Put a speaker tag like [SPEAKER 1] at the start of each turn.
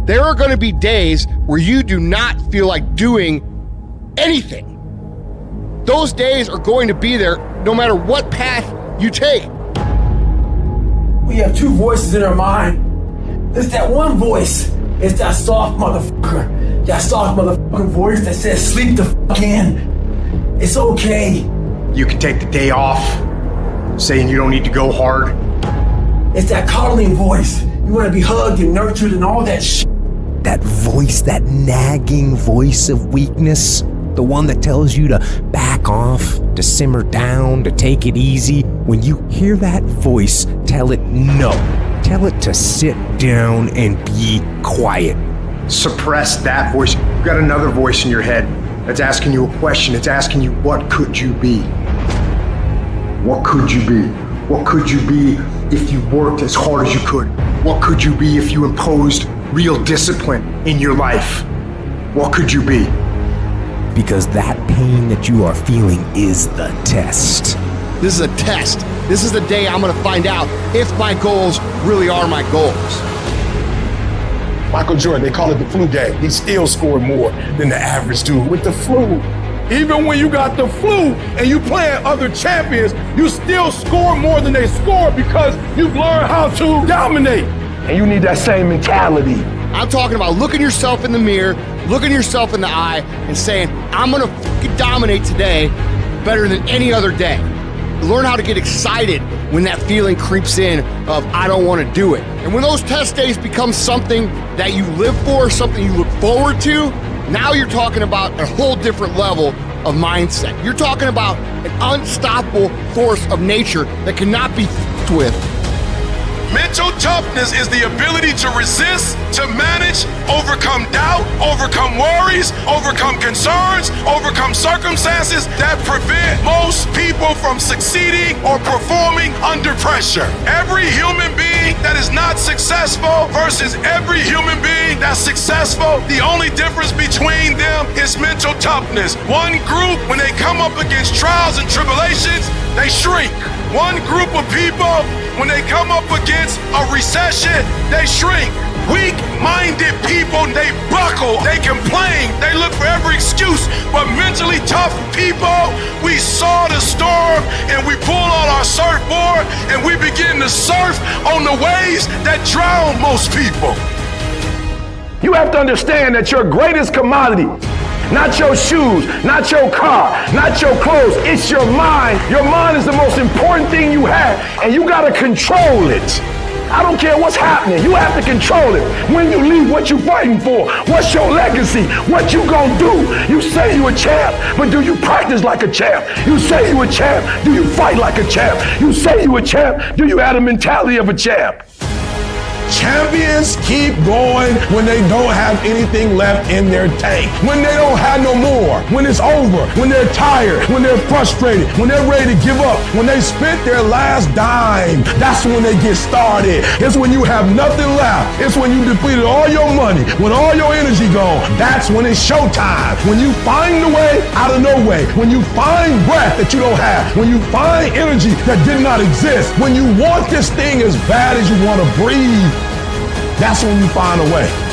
[SPEAKER 1] There are going to be days where you do not feel like doing anything. Those days are going to be there no matter what path you take.
[SPEAKER 2] We have two voices in our mind. There's that one voice. It's that soft motherfucker. That soft motherfucking voice that says, sleep the fuck in. It's okay.
[SPEAKER 3] You can take the day off, saying you don't need to go hard.
[SPEAKER 2] It's that coddling voice. You want to be hugged and nurtured and all that shit.
[SPEAKER 4] That voice, that nagging voice of weakness, the one that tells you to back off, to simmer down, to take it easy. When you hear that voice, tell it no. Tell it to sit down and be quiet.
[SPEAKER 3] Suppress that voice. You've got another voice in your head that's asking you a question. It's asking you, what could you be? What could you be? What could you be if you worked as hard as you could? What could you be if you imposed real discipline in your life? What could you be?
[SPEAKER 4] Because that pain that you are feeling is the test.
[SPEAKER 1] This is a test. This is the day I'm going to find out if my goals really are my goals.
[SPEAKER 5] Michael Jordan, they call it the flu game. He still scored more than the average dude with the flu. Even when you got the flu and you playing other champions, you still score more than they score because you've learned how to dominate. And you need that same mentality.
[SPEAKER 1] I'm talking about looking yourself in the mirror, looking yourself in the eye, and saying, I'm gonna fucking dominate today better than any other day. Learn how to get excited when that feeling creeps in of, I don't wanna do it. And when those test days become something that you live for, something you look forward to, now you're talking about a whole different level of mindset. You're talking about an unstoppable force of nature that cannot be f***ed with.
[SPEAKER 6] Mental toughness is the ability to resist, to manage, overcome doubt, overcome worries, overcome concerns, overcome circumstances that prevent most people from succeeding or performing under pressure. Every human being that is not successful versus every human being that's successful, the only difference between them is mental toughness. One group, when they come up against trials and tribulations, they shrink. One group of people, when they come up against a recession, they shrink. Weak-minded people, they buckle, they complain, they look for every excuse. But mentally tough people, we saw the storm and we pull on our surfboard and we begin to surf on the waves that drown most people.
[SPEAKER 5] You have to understand that your greatest commodity, not your shoes, not your car, not your clothes, it's your mind. Your mind is the most important thing you have, and you gotta control it. I don't care what's happening, you have to control it. When you leave, what you fighting for? What's your legacy? What you gonna do? You say you a champ, but do you practice like a champ? You say you a champ, do you fight like a champ? You say you a champ, do you have the mentality of a champ? Champions keep going when they don't have anything left in their tank. When they don't have no more. When it's over. When they're tired. When they're frustrated. When they're ready to give up. When they spent their last dime. That's when they get started. It's when you have nothing left. It's when you depleted all your money. When all your energy gone. That's when it's showtime. When you find the way out of no way. When you find breath that you don't have. When you find energy that did not exist. When you want this thing as bad as you want to breathe. That's when you find a way.